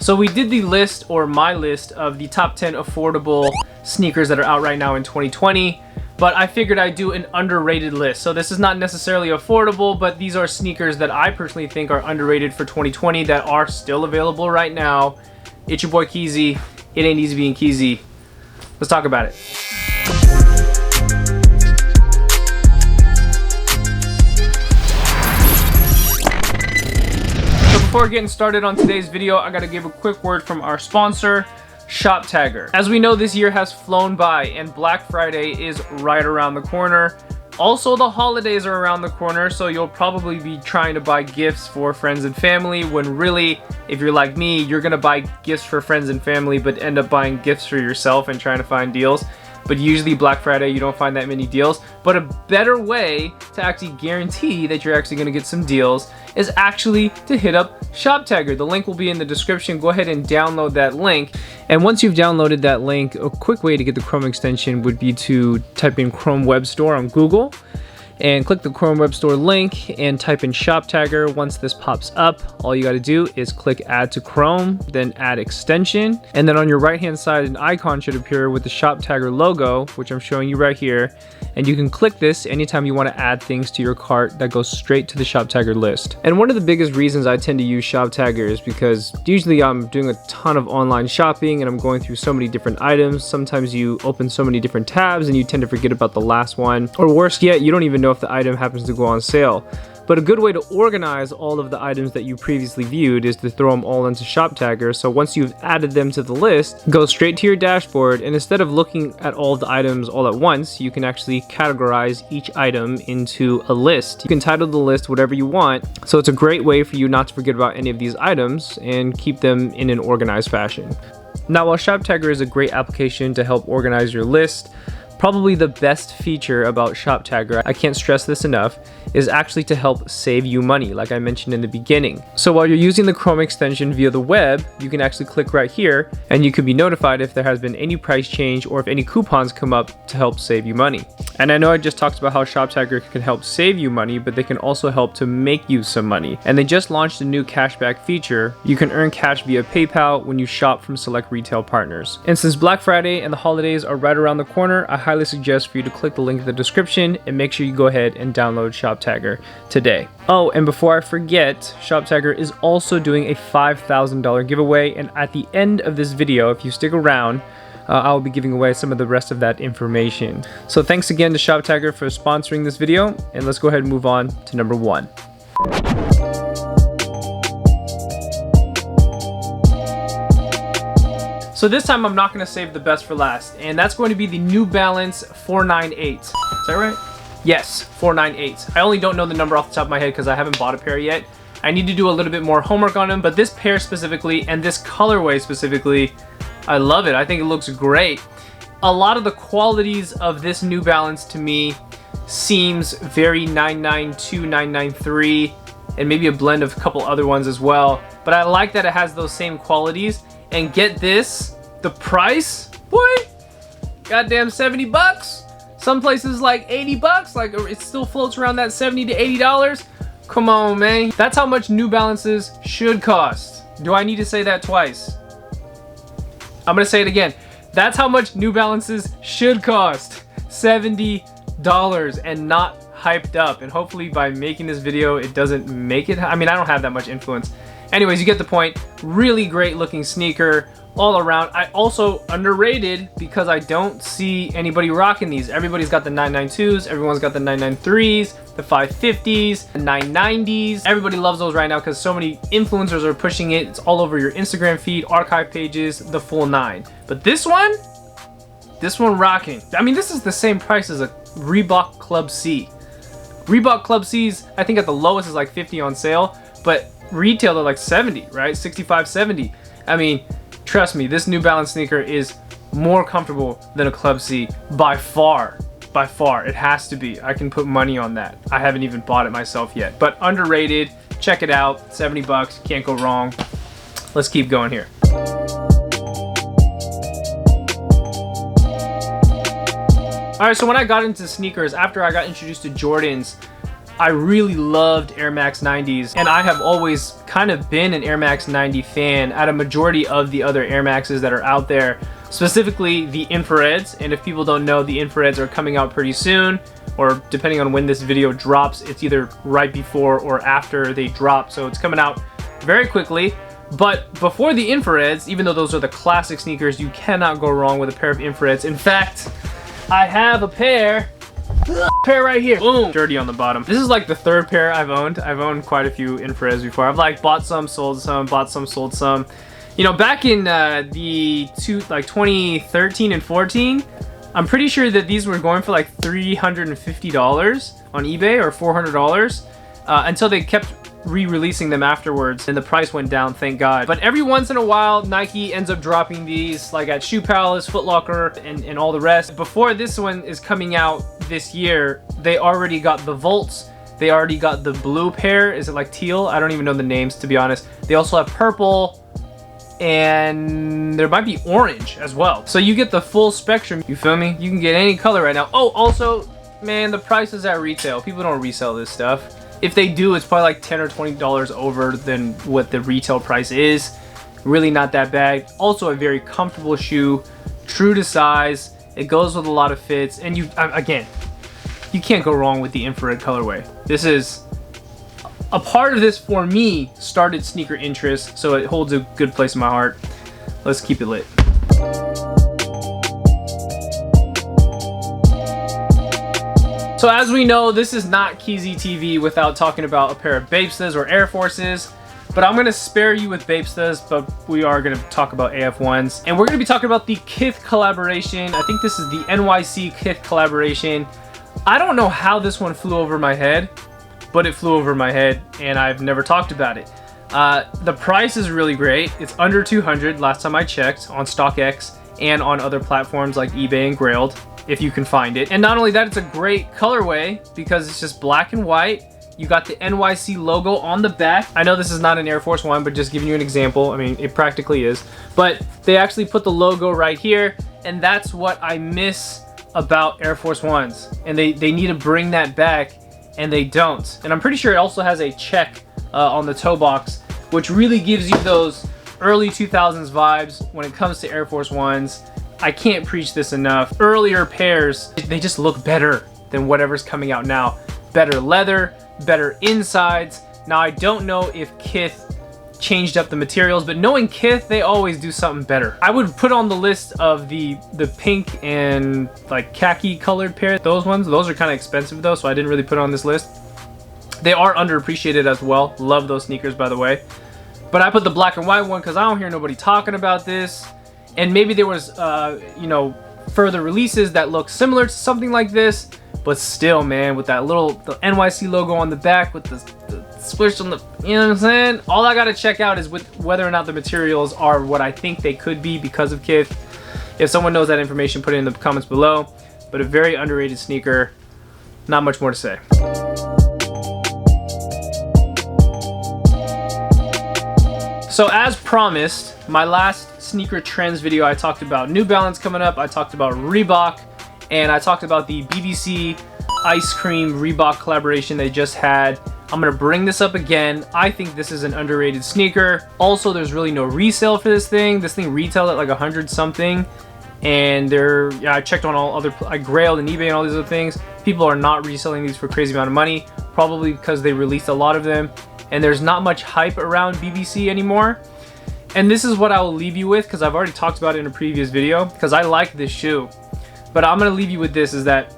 So we did the list, or my list, of the top 10 affordable sneakers that are out right now in 2020, but I figured I'd do an underrated list. So this is not necessarily affordable, but these are sneakers that I personally think are underrated for 2020 that are still available right now. It's your boy KITH. It ain't easy being KITH. Let's talk about it. Before getting started on today's video, I gotta give a quick word from our sponsor, ShopTagger. As we know, this year has flown by and Black Friday is right around the corner. Also, the holidays are around the corner, so you'll probably be trying to buy gifts for friends and family when really, if you're like me, you're gonna buy gifts for friends and family but end up buying gifts for yourself and trying to find deals. But usually Black Friday, you don't find that many deals. But a better way to actually guarantee that you're actually gonna get some deals is actually to hit up ShopTagger. The link will be in the description. Go ahead and download that link. And once you've downloaded that link, a quick way to get the Chrome extension would be to type in Chrome Web Store on Google and click the Chrome Web Store link and type in ShopTagger. Once this pops up, all you gotta do is click Add to Chrome, then Add Extension, and then on your right hand side an icon should appear with the ShopTagger logo, which I'm showing you right here, and you can click this anytime you want to add things to your cart that goes straight to the ShopTagger list. And one of the biggest reasons I tend to use ShopTagger is because usually I'm doing a ton of online shopping and I'm going through so many different items. Sometimes you open so many different tabs and you tend to forget about the last one, or worse yet, you don't even know if the item happens to go on sale. But a good way to organize all of the items that you previously viewed is to throw them all into ShopTagger. So once you've added them to the list, go straight to your dashboard, and instead of looking at all of the items all at once, you can actually categorize each item into a list. You can title the list whatever you want. So it's a great way for you not to forget about any of these items and keep them in an organized fashion. Now, while ShopTagger is a great application to help organize your list, probably the best feature about ShopTagger, I can't stress this enough, is actually to help save you money, like I mentioned in the beginning. So while you're using the Chrome extension via the web, you can actually click right here and you can be notified if there has been any price change or if any coupons come up to help save you money. And I know I just talked about how ShopTagger can help save you money, but they can also help to make you some money. And they just launched a new cashback feature. You can earn cash via PayPal when you shop from select retail partners. And since Black Friday and the holidays are right around the corner, I highly suggest for you to click the link in the description and make sure you go ahead and download ShopTagger today. Oh, and before I forget, ShopTagger is also doing a $5,000 giveaway, and at the end of this video, if you stick around, I'll be giving away some of the rest of that information. So thanks again to ShopTagger for sponsoring this video, and let's go ahead and move on to number 1. So this time I'm not going to save the best for last, and that's going to be the New Balance 498. Is that right? Yes, 498. I only don't know the number off the top of my head because I haven't bought a pair yet. I need to do a little bit more homework on them, but this pair specifically and this colorway specifically, I love it. I think it looks great. A lot of the qualities of this New Balance to me seems very 992, 993, and maybe a blend of a couple other ones as well. But I like that it has those same qualities. And get this, the price, boy, goddamn 70 bucks. Some places like 80 bucks, like it still floats around that 70 to $80. Come on, man. That's how much New Balances should cost. Do I need to say that twice? I'm gonna say it again. That's how much New Balances should cost. $70 and not hyped up. And hopefully by making this video, it doesn't make it. I mean, I don't have that much influence. Anyways, you get the point. Really great looking sneaker all around. I also underrated because I don't see anybody rocking these. Everybody's got the 992s, everyone's got the 993s, the 550s, the 990s. Everybody loves those right now because so many influencers are pushing it. It's all over your Instagram feed, archive pages, the full 9. But this one rocking. I mean, this is the same price as a Reebok Club C. Reebok Club C's, I think at the lowest is like 50 on sale, but retail they're like 70, right? 65, 70. I mean, trust me, this New Balance sneaker is more comfortable than a Club C by far. By far, it has to be. I can put money on that. I haven't even bought it myself yet, but underrated. Check it out. 70 bucks, can't go wrong. Let's keep going here. All right, so when I got into sneakers, after I got introduced to Jordans, I really loved Air Max 90s, and I have always kind of been an Air Max 90 fan at a majority of the other Air Maxes that are out there, specifically the infrareds. And if people don't know, the infrareds are coming out pretty soon, or depending on when this video drops, it's either right before or after they drop, so it's coming out very quickly. But before the infrareds, even though those are the classic sneakers, you cannot go wrong with a pair of infrareds. In fact, I have a pair right here. Boom, dirty on the bottom. This is like the third pair I've owned. I've owned quite a few infrareds before. I've like bought some, sold some, bought some, sold some. You know, back in like 2013 and 14, I'm pretty sure that these were going for like $350 on eBay or $400 until they kept re-releasing them afterwards and the price went down, thank God. But every once in a while, Nike ends up dropping these, like at Shoe Palace, Foot Locker, and all the rest. Before this one is coming out this year, they already got the Volts. They already got the blue pair. Is it like teal? I don't even know the names, to be honest. They also have purple, and there might be orange as well. So you get the full spectrum, you feel me? You can get any color right now. Oh, also, man, the price is at retail. People don't resell this stuff. If they do, it's probably like $10 or $20 over than what the retail price is. Really not that bad. Also a very comfortable shoe, true to size. It goes with a lot of fits, and again, you can't go wrong with the infrared colorway. This is a part of this, for me, started sneaker interest, so it holds a good place in my heart. Let's keep it lit. So as we know, this is not KITH TV without talking about a pair of Bapestas or Air Forces, but I'm gonna spare you with Bapestas, but we are gonna talk about AF1s. And we're gonna be talking about the KITH collaboration. I think this is the NYC KITH collaboration. I don't know how this one flew over my head, but it flew over my head and I've never talked about it. The price is really great. It's under 200 last time I checked on StockX and on other platforms like eBay and GRAILED, if you can find it. And not only that, it's a great colorway because it's just black and white. You got the NYC logo on the back. I know this is not an Air Force One, but just giving you an example. I mean, it practically is. But they actually put the logo right here, and that's what I miss about Air Force Ones. And they need to bring that back, and they don't. And I'm pretty sure it also has a check on the toe box, which really gives you those early 2000s vibes when it comes to Air Force Ones. I can't preach this enough. Earlier pairs, they just look better than whatever's coming out now. Better leather, better insides. Now, I don't know if KITH changed up the materials, but knowing KITH, they always do something better. I would put on the list of the pink and like khaki colored pair, those ones. Those are kind of expensive though, so I didn't really put it on this list. They are underappreciated as well. Love those sneakers, by the way. But I put the black and white one because I don't hear nobody talking about this. And maybe there was, you know, further releases that look similar to something like this, but still, man, with that little the NYC logo on the back with the swish on the, you know what I'm saying? All I gotta check out is with whether or not the materials are what I think they could be because of KITH. If someone knows that information, put it in the comments below. But a very underrated sneaker. Not much more to say. So as promised, my last sneaker trends video, I talked about New Balance coming up, I talked about Reebok, and I talked about the BBC Ice Cream Reebok collaboration they just had. I'm gonna bring this up again. I think this is an underrated sneaker. Also, there's really no resale for this thing. This thing retailed at like 100 something, and yeah, I checked on all other, like GRAILED and eBay and all these other things. People are not reselling these for a crazy amount of money, probably because they released a lot of them, and there's not much hype around BBC anymore. And this is what I will leave you with, because I've already talked about it in a previous video, because I like this shoe. But I'm going to leave you with this, is that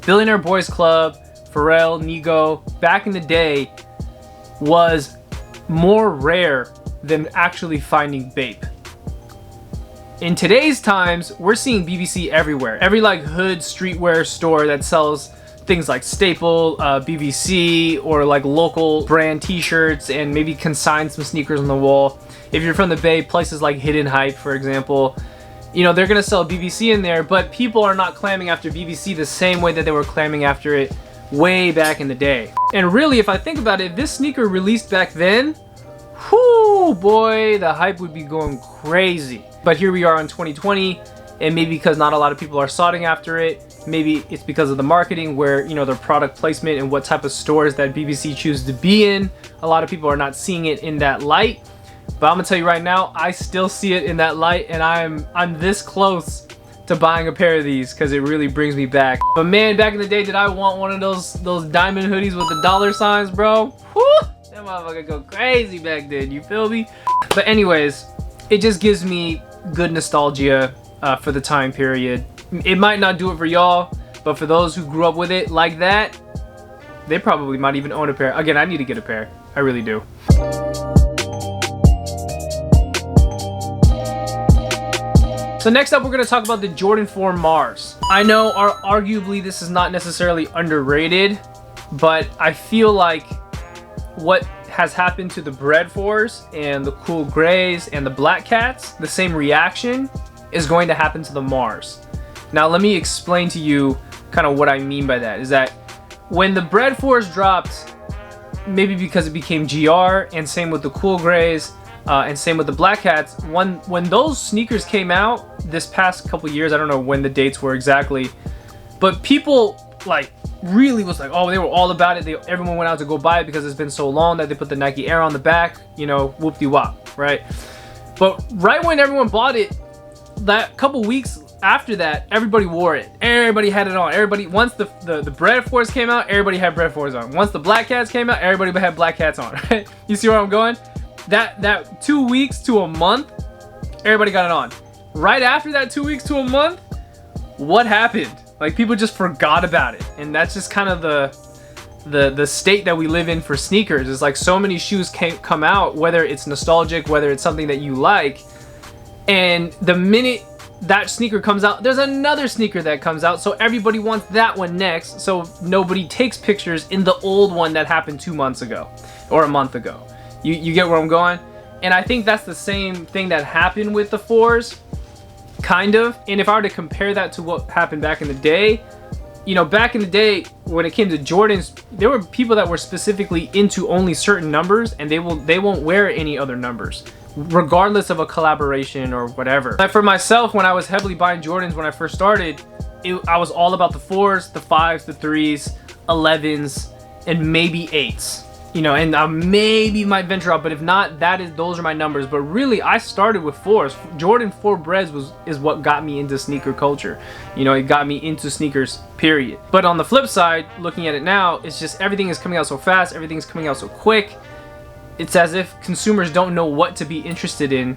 Billionaire Boys Club, Pharrell, Nigo, back in the day, was more rare than actually finding Bape. In today's times, we're seeing BBC everywhere. Every like hood streetwear store that sells things like Staple, BBC, or like local brand t-shirts, and maybe consign some sneakers on the wall. If you're from the Bay, places like Hidden Hype, for example, you know, they're gonna sell BBC in there, but people are not clamming after BBC the same way that they were clamming after it way back in the day. And really, if I think about it, if this sneaker released back then, whoo boy, the hype would be going crazy. But here we are in 2020, and maybe because not a lot of people are sought after it, Maybe it's because of the marketing where, you know, their product placement and what type of stores that BBC choose to be in. A lot of people are not seeing it in that light. But I'm gonna tell you right now, I still see it in that light, and I'm this close to buying a pair of these because it really brings me back. But man, back in the day, did I want one of those diamond hoodies with the dollar signs, bro? Whew, that motherfucker go crazy back then, you feel me? But anyways, it just gives me good nostalgia for the time period. It might not do it for y'all, but for those who grew up with it like that, they probably might even own a pair. Again, I need to get a pair. I really do. So next up, we're going to talk about the Jordan 4 Mars. I know arguably this is not necessarily underrated, but I feel like what has happened to the Bread 4s and the cool grays and the black cats, the same reaction is going to happen to the Mars. Now let me explain to you kind of what I mean by that. Is that when the Bread 4s dropped, maybe because it became GR, and same with the cool grays, and same with the black cats, when those sneakers came out this past couple years, I don't know when the dates were exactly, but people like really was like, oh, they were all about it. Everyone went out to go buy it because it's been so long that they put the Nike Air on the back, you know, whoop-de-wop, right? But right when everyone bought it, that couple weeks after that, everybody wore it. Everybody had it on. Everybody, once the Bread 4s came out, everybody had Bread 4s on. Once the black cats came out, everybody had black cats on, right? You see where I'm going? That 2 weeks to a month, everybody got it on. Right after that 2 weeks to a month, what happened? Like, people just forgot about it. And that's just kind of the state that we live in for sneakers. It's like so many shoes come out, whether it's nostalgic, whether it's something that you like, and the minute that sneaker comes out, there's another sneaker that comes out, so everybody wants that one next, so nobody takes pictures in the old one that happened 2 months ago or a month ago. You get where I'm going? And I think that's the same thing that happened with the 4s, kind of. And if I were to compare that to what happened back in the day, you know, back in the day when it came to Jordans, there were people that were specifically into only certain numbers, and they won't wear any other numbers, regardless of a collaboration or whatever. Like for myself, when I was heavily buying Jordans when I first started, I was all about the 4s, the 5s, the 3s, 11s, and maybe 8s. You know, and I maybe might venture out, but if not, those are my numbers. But really, I started with 4s. Jordan 4 Breads is what got me into sneaker culture. You know, it got me into sneakers, period. But on the flip side, looking at it now, it's just everything is coming out so fast, everything's coming out so quick. It's as if consumers don't know what to be interested in.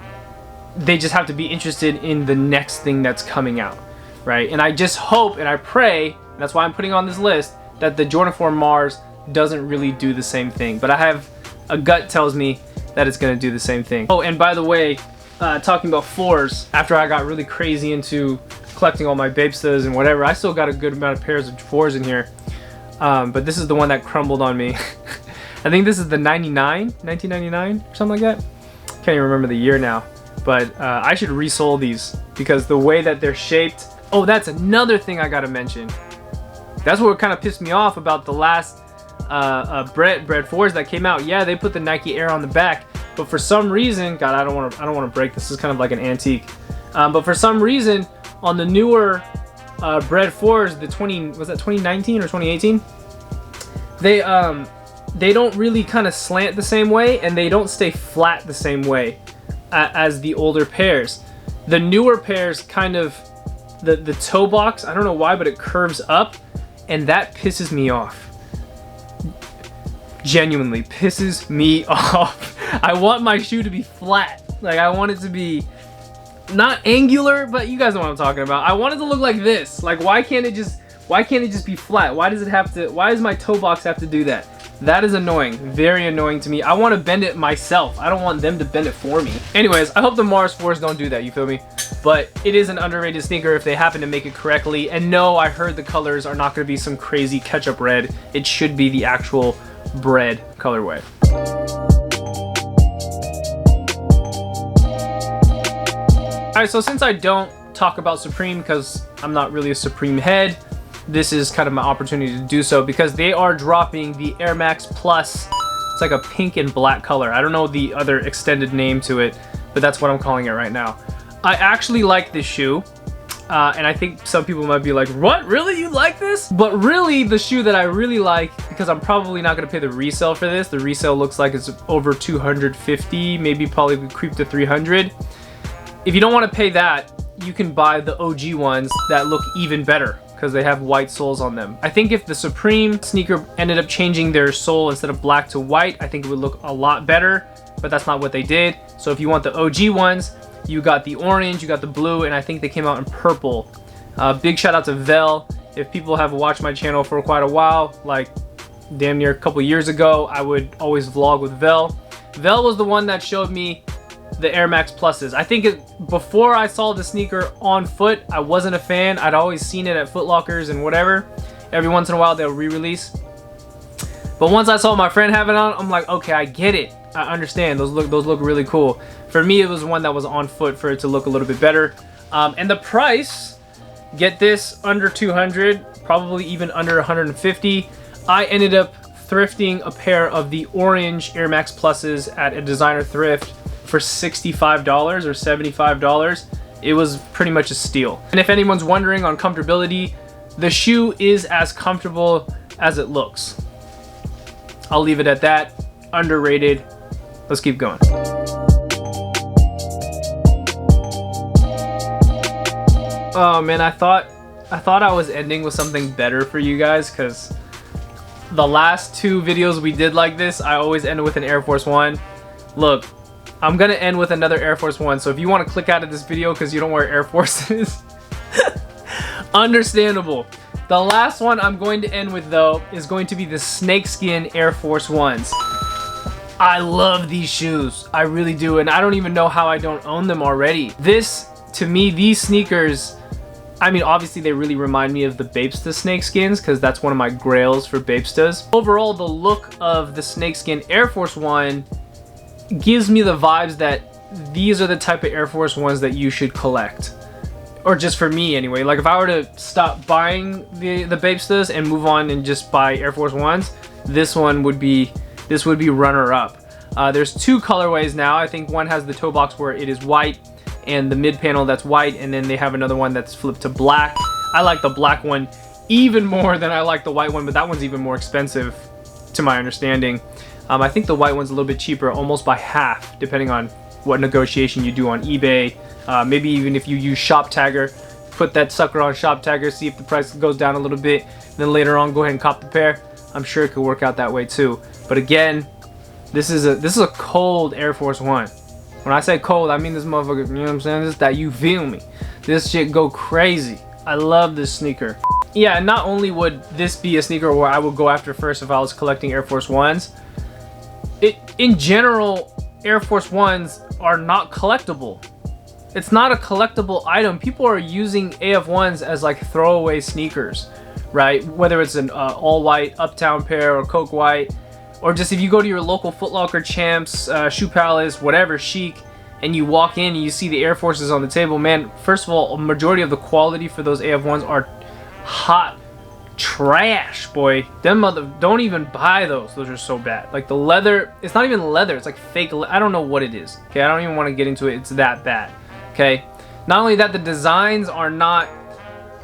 They just have to be interested in the next thing that's coming out, right? And I just hope and I pray, and that's why I'm putting on this list, that the Jordan 4 Mars doesn't really do the same thing. But I have a gut tells me that it's going to do the same thing. Oh, and by the way, talking about 4s, after I got really crazy into collecting all my Babestas and whatever, I still got a good amount of pairs of 4s in here. But this is the one that crumbled on me. I think this is the 1999 or something like that. Can't even remember the year now. But I should resole these because the way that they're shaped. Oh, that's another thing I gotta mention. That's what kind of pissed me off about the last Bread 4s that came out. Yeah, they put the Nike Air on the back, but for some reason, God, I don't want to break this. This is kind of like an antique. But for some reason, on the newer Bread 4s, was that 2019 or 2018? They don't really kind of slant the same way, and they don't stay flat the same way as the older pairs. The newer pairs kind of, the toe box, I don't know why, but it curves up, and that pisses me off. Genuinely pisses me off. I want my shoe to be flat. Like, I want it to be not angular, but you guys know what I'm talking about. I want it to look like this. Like, why can't it just be flat? Why does my toe box have to do that? That is annoying, very annoying to me. I want to bend it myself. I don't want them to bend it for me. Anyways, I hope the Mars 4s don't do that, you feel me? But it is an underrated sneaker if they happen to make it correctly. And no, I heard the colors are not going to be some crazy ketchup red. It should be the actual Bread colorway. Alright, so since I don't talk about Supreme because I'm not really a Supreme head, this is kind of my opportunity to do so because they are dropping the Air Max Plus. It's like a pink and black color. I don't know the other extended name to it, but that's what I'm calling it right now. I actually like this shoe. And I think some people might be like, what, really, you like this? But really, the shoe that I really like, because I'm probably not gonna pay the resale for this, the resale looks like it's over 250, maybe probably creep to 300. If you don't want to pay that, you can buy the OG ones that look even better because they have white soles on them. I think if the Supreme sneaker ended up changing their sole instead of black to white, I think it would look a lot better, but that's not what they did. So if you want the OG ones, you got the orange, you got the blue, and I think they came out in purple. Big shout out to Vel. If people have watched my channel for quite a while, like damn near a couple years ago, I would always vlog with Vel. Vel was the one that showed me the Air Max Pluses. I think before I saw the sneaker on foot, I wasn't a fan. I'd always seen it at Foot Lockers and whatever. Every once in a while they'll re-release. But once I saw my friend have it on, I'm like, okay, I get it. I understand. Those look really cool. For me, it was one that was on foot for it to look a little bit better. And the price, get this, under 200, probably even under 150. I ended up thrifting a pair of the orange Air Max Pluses at a designer thrift for $65 or $75. It was pretty much a steal. And if anyone's wondering on comfortability, the shoe is as comfortable as it looks. I'll leave it at that. Underrated. Let's keep going. Oh man, I thought I was ending with something better for you guys, because the last two videos we did like this, I always end with an Air Force One. Look, I'm gonna end with another Air Force One, so if you want to click out of this video because you don't wear Air Forces, understandable. The last one I'm going to end with, though, is going to be the Snakeskin Air Force Ones. I love these shoes. I really do, and I don't even know how I don't own them already. This, to me, these sneakers, I mean, obviously they really remind me of the Bapesta Snakeskins, because that's one of my grails for Bapestas. Overall, the look of the Snakeskin Air Force One gives me the vibes that these are the type of Air Force Ones that you should collect. Or just for me anyway. Like if I were to stop buying the Bapestas and move on and just buy Air Force Ones, this would be runner up. There's two colorways now. I think one has the toe box where it is white and the mid panel that's white, and then they have another one that's flipped to black. I like the black one even more than I like the white one, but that one's even more expensive to my understanding. I think the white one's a little bit cheaper, almost by half, depending on what negotiation you do on eBay. Maybe even if you use Shop Tagger, put that sucker on Shop Tagger, see if the price goes down a little bit, then later on go ahead and cop the pair. I'm sure it could work out that way too. But again, this is a cold Air Force One. When I say cold, I mean this motherfucker, you know what I'm saying? This that, you feel me? This shit go crazy. I love this sneaker. Yeah, not only would this be a sneaker where I would go after first if I was collecting Air Force Ones, in general, Air Force Ones are not collectible. It's not a collectible item. People are using AF1s as like throwaway sneakers, right? Whether it's an all white Uptown pair or Coke white, or just if you go to your local Foot Locker, Champs, Shoe Palace, whatever, Chic, and you walk in and you see the Air Forces on the table, man, first of all, a majority of the quality for those AF1s are hot trash, boy. Them don't even buy those. Those are so bad. Like the leather, it's not even leather, it's like fake I don't know what it is. Okay, I don't even want to get into it. It's that bad. Okay, not only that, the designs are not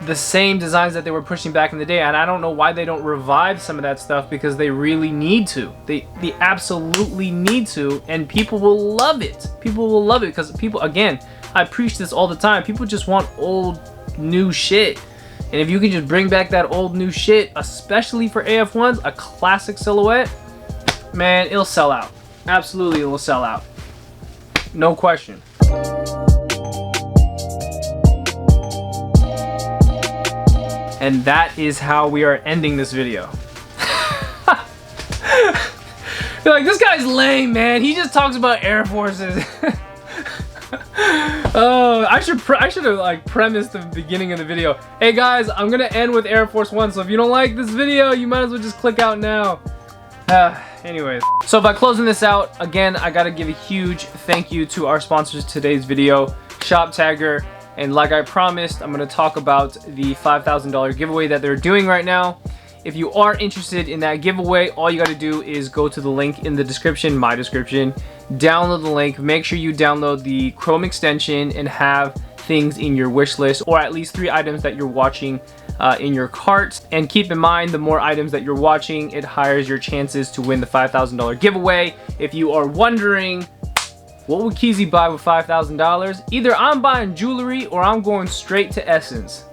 the same designs that they were pushing back in the day, and I don't know why they don't revive some of that stuff, because they really need to. They absolutely need to, and people will love it. People will love it because people, again, I preach this all the time, people just want old new shit. And if you can just bring back that old new shit, especially for AF1s, a classic silhouette, man, it'll sell out. Absolutely, it will sell out. No question. And that is how we are ending this video. You're like, this guy's lame, man. He just talks about Air Forces. Oh, I should have like premised the beginning of the video. Hey guys, I'm gonna end with Air Force One, so if you don't like this video, you might as well just click out now. Anyways, so by closing this out, again, I gotta give a huge thank you to our sponsors today's video, Shop Tagger, and like I promised, I'm gonna talk about the $5,000 giveaway that they're doing right now. If you are interested in that giveaway, all you gotta do is go to the link in the description, my description, download the link, make sure you download the Chrome extension and have things in your wish list, or at least 3 items that you're watching in your cart. And keep in mind, the more items that you're watching, it higher your chances to win the $5,000 giveaway. If you are wondering, what would KITH buy with $5,000? Either I'm buying jewelry or I'm going straight to Essence.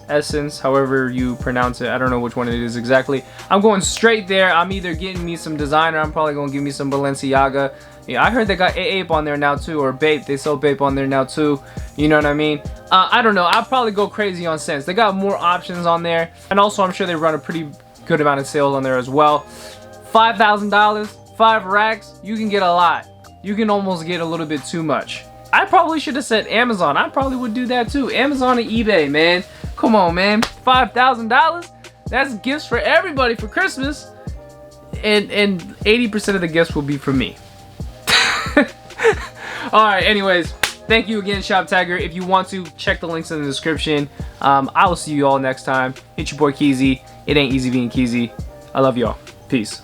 Essence, however you pronounce it. I don't know which one it is exactly. I'm going straight there. I'm either getting me some designer. I'm probably going to give me some Balenciaga. Yeah, I heard they got Ape on there now too, or Bape. They sell Bape on there now too. You know what I mean? I don't know. I'll probably go crazy on Sense. They got more options on there. And also, I'm sure they run a pretty good amount of sales on there as well. $5,000, 5 racks, you can get a lot. You can almost get a little bit too much. I probably should have said Amazon. I probably would do that too. Amazon and eBay, man. Come on, man. $5,000? That's gifts for everybody for Christmas. And 80% of the gifts will be for me. Alright, anyways. Thank you again, Shop Tagger. If you want to, check the links in the description. I will see you all next time. It's your boy KITH. It ain't easy being KITH. I love y'all. Peace.